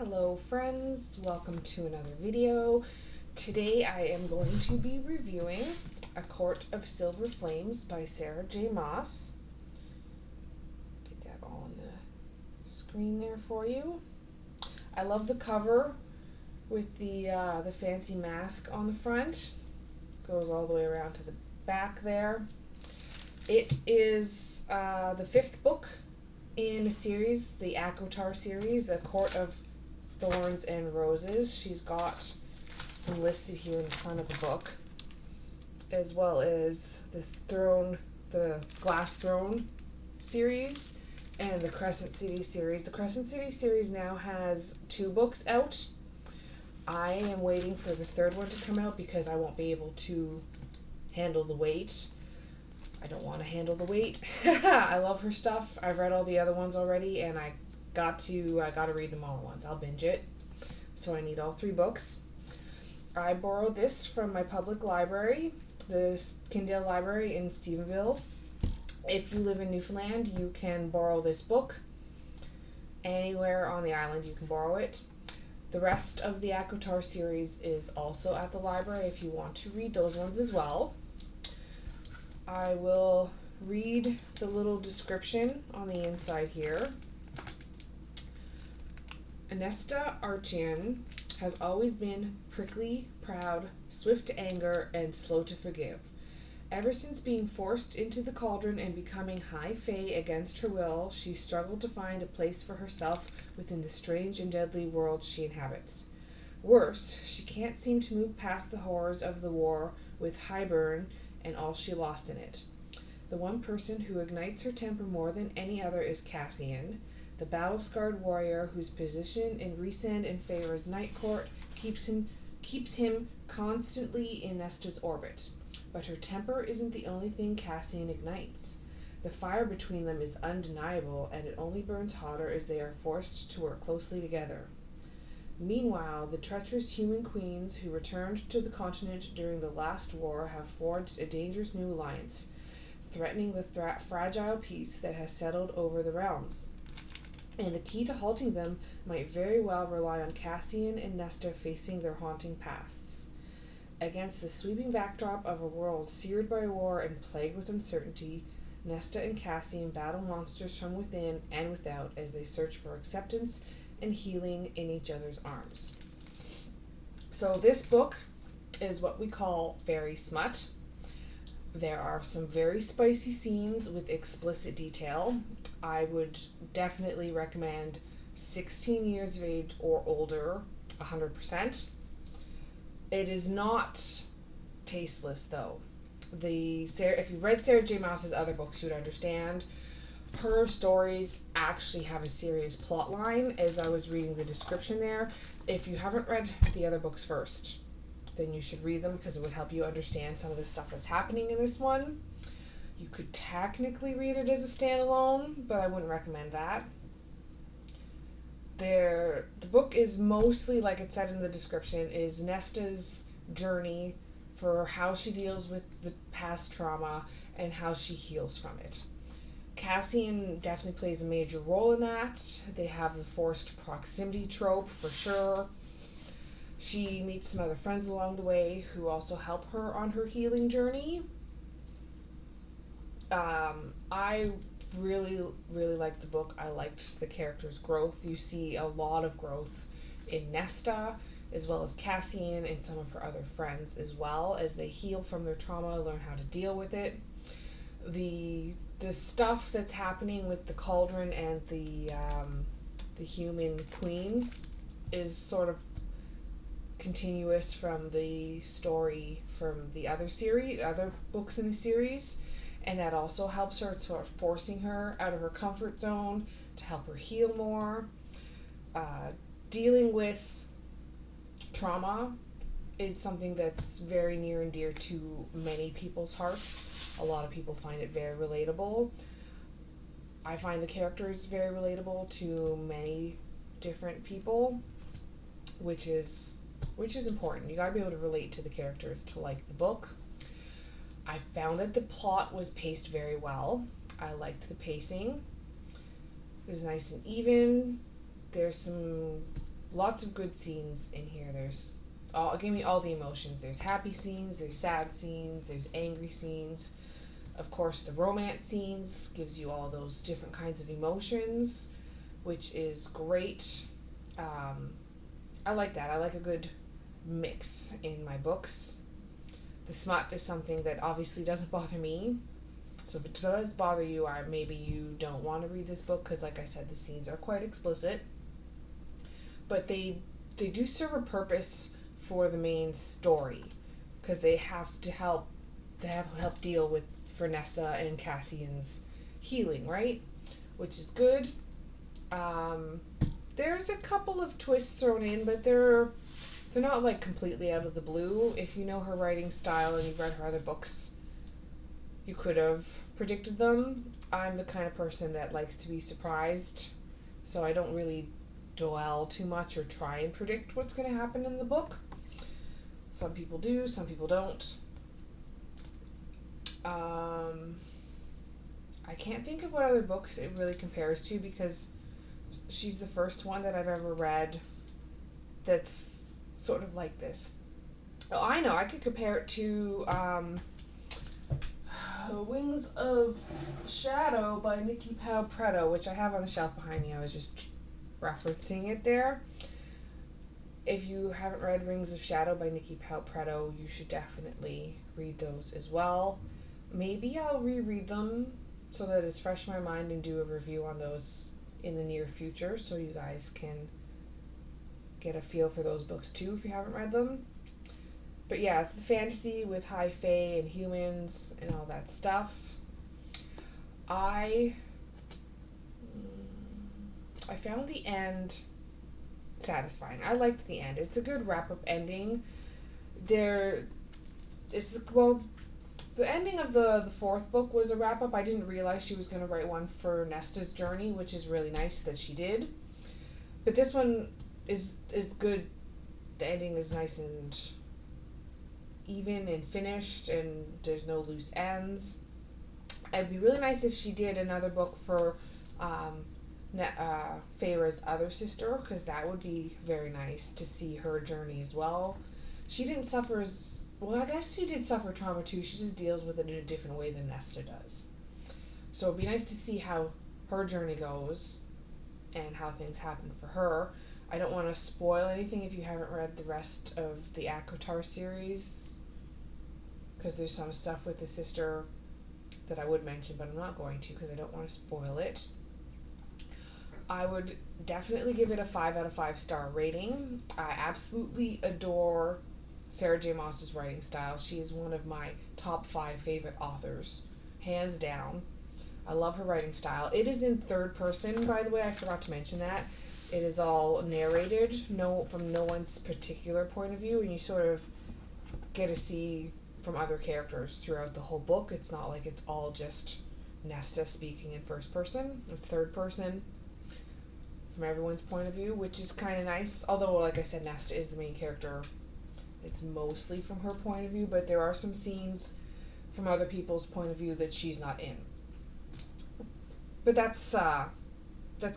Hello friends, welcome to another video. Today I am going to be reviewing A Court of Silver Flames by Sarh.J.Maas. Get that all on the screen there for you. I love the cover with the fancy mask on the front. Goes all the way around to the back there. It is the fifth book in a series, the ACOTAR series, The Court of Thorns and Roses. She's got them listed here in the front of the book, as well as this throne, the Glass Throne series, and the Crescent City series. The Crescent City series now has 2 books out. I am waiting for the third one to come out because I won't be able to handle the wait. I don't want to handle the wait. I love her stuff. I've read all the other ones already, and I got to read them all at once. I'll binge it. So I need all 3 books. I borrowed this from my public library, the Kindale Library in Stephenville. If you live in Newfoundland, you can borrow this book. Anywhere on the island you can borrow it. The rest of the ACOTAR series is also at the library if you want to read those ones as well. I will read the little description on the inside here. Anesta Archian has always been prickly, proud, swift to anger, and slow to forgive. Ever since being forced into the cauldron and becoming high fae against her will, she struggled to find a place for herself within the strange and deadly world she inhabits. Worse, she can't seem to move past the horrors of the war with Highburn and all she lost in it. The one person who ignites her temper more than any other is Cassian, the battle-scarred warrior whose position in Rhysand and Feyre's night court keeps him constantly in Nesta's orbit. But her temper isn't the only thing Cassian ignites. The fire between them is undeniable, and it only burns hotter as they are forced to work closely together. Meanwhile, the treacherous human queens who returned to the continent during the last war have forged a dangerous new alliance, threatening the fragile peace that has settled over the realms. And the key to halting them might very well rely on Cassian and Nesta facing their haunting pasts. Against the sweeping backdrop of a world seared by war and plagued with uncertainty, Nesta and Cassian battle monsters from within and without as they search for acceptance and healing in each other's arms. So this book is what we call fairy smut. There are some very spicy scenes with explicit detail. I would definitely recommend 16 years of age or older, 100%. It is not tasteless though. If you've read Sarh.J.Maas' other books, you would understand. Her stories actually have a serious plot line, as I was reading the description there. If you haven't read the other books first, then you should read them because it would help you understand some of the stuff that's happening in this one. You could technically read it as a standalone, but I wouldn't recommend that. The book is mostly, like it said in the description, is Nesta's journey for how she deals with the past trauma and how she heals from it. Cassian definitely plays a major role in that. They have the forced proximity trope for sure. She meets some other friends along the way who also help her on her healing journey. I really liked the book. I liked the character's growth. You see a lot of growth in Nesta, as well as Cassian and some of her other friends, as well as they heal from their trauma, learn how to deal with it. The stuff that's happening with the cauldron and the human queens is sort of continuous from the story from the other books in the series, and that also helps her. It's sort of forcing her out of her comfort zone to help her heal more. Dealing with trauma is something that's very near and dear to many people's hearts. A lot of people find it very relatable. I find the characters very relatable to many different people, which is important. You gotta be able to relate to the characters to like the book. I found that the plot was paced very well. I liked the pacing. It was nice and even. There's some lots of good scenes in here. There's give me all the emotions. There's happy scenes, there's sad scenes, there's angry scenes. Of course, the romance scenes gives you all those different kinds of emotions, which is great. I like that. I like a good mix in my books. The smut is something that obviously doesn't bother me. So if it does bother you, maybe you don't want to read this book because, like I said, the scenes are quite explicit. But they do serve a purpose for the main story because they have to help deal with Vanessa and Cassian's healing, right? Which is good. There's a couple of twists thrown in, but they're not like completely out of the blue. If you know her writing style and you've read her other books, you could have predicted them. I'm the kind of person that likes to be surprised, so I don't really dwell too much or try and predict what's going to happen in the book. Some people do, some people don't. I can't think of what other books it really compares to because she's the first one that I've ever read that's sort of like this. Oh, I know, I could compare it to Wings of Shadow by Nikki Pau-Preto, which I have on the shelf behind me. I was just referencing it there. If you haven't read Rings of Shadow by Nikki Pau-Preto, you should definitely read those as well. Maybe I'll reread them so that it's fresh in my mind and do a review on those in the near future so you guys can get a feel for those books too if you haven't read them. But yeah, it's the fantasy with high fae and humans and all that stuff. I found the end satisfying. I liked the end. It's a good wrap-up ending. The ending of the fourth book was a wrap-up. I didn't realize she was going to write one for Nesta's journey, which is really nice that she did. But this one is good. The ending is nice and even and finished, and there's no loose ends. It'd be really nice if she did another book for Feyre's other sister, because that would be very nice to see her journey as well. She didn't suffer as well. I guess she did suffer trauma too. She just deals with it in a different way than Nesta does. So it'd be nice to see how her journey goes and how things happen for her. I don't want to spoil anything if you haven't read the rest of the ACOTAR series, because there's some stuff with the sister that I would mention, but I'm not going to because I don't want to spoil it. I would definitely give it a 5 out of 5 star rating. I absolutely adore Sarh.J.Maas' writing style. She is one of my top 5 favorite authors, hands down. I love her writing style. It is in third person, by the way. I forgot to mention that. It is all narrated, from no one's particular point of view, and you sort of get to see from other characters throughout the whole book. It's not like it's all just Nesta speaking in first person. It's third person from everyone's point of view, which is kind of nice. Although, like I said, Nesta is the main character. It's mostly from her point of view, but there are some scenes from other people's point of view that she's not in. But that's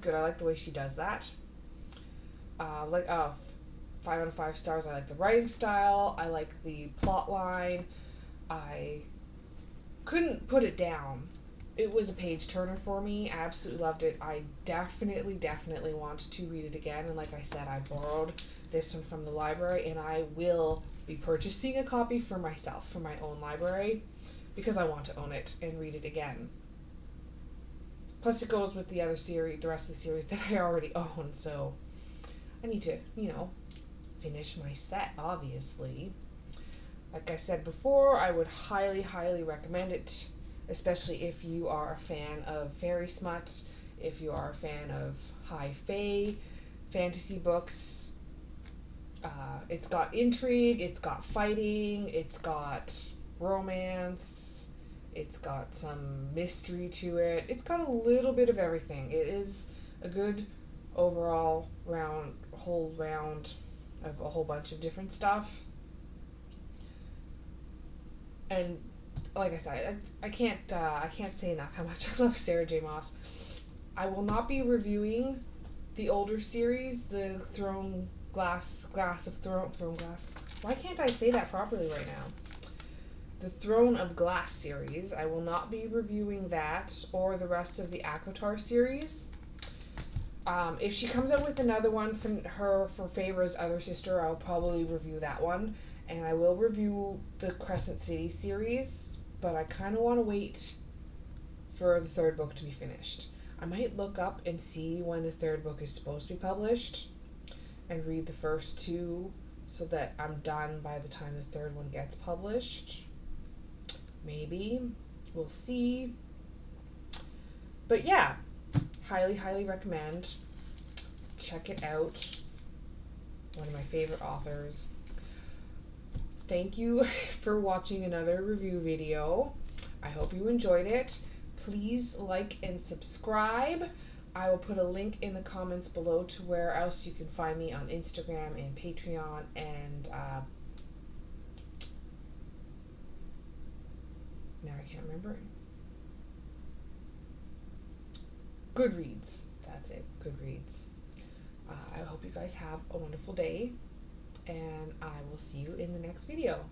good. I like the way she does that. 5 out of 5 stars. I like the writing style. I like the plot line. I couldn't put it down. It was a page turner for me. I absolutely loved it. I definitely want to read it again. And like I said, I borrowed this one from the library, and I will be purchasing a copy for myself, for my own library, because I want to own it and read it again. Plus it goes with the rest of the series that I already own, so I need to, finish my set, obviously. Like I said before, I would highly recommend it, especially if you are a fan of fairy smut, if you are a fan of high fae fantasy books. It's got intrigue, it's got fighting, it's got romance, it's got some mystery to it. It's got a little bit of everything. It is a good overall whole round of a whole bunch of different stuff. And like I said, I can't say enough how much I love Sarh.J.Maas. I will not be reviewing the older series, the Glass of Throne Glass. Why can't I say that properly right now? The Throne of Glass series. I will not be reviewing that or the rest of the ACOTAR series. If she comes out with another one for Feyre's other sister, I'll probably review that one. And I will review the Crescent City series, but I kind of want to wait for the third book to be finished. I might look up and see when the third book is supposed to be published and read the first two so that I'm done by the time the third one gets published. Maybe. We'll see. But yeah, highly, highly recommend. Check it out. One of my favorite authors. Thank you for watching another review video. I hope you enjoyed it. Please like and subscribe. I will put a link in the comments below to where else you can find me on Instagram and Patreon and now I can't remember. Goodreads. That's it. Goodreads. I hope you guys have a wonderful day, and I will see you in the next video.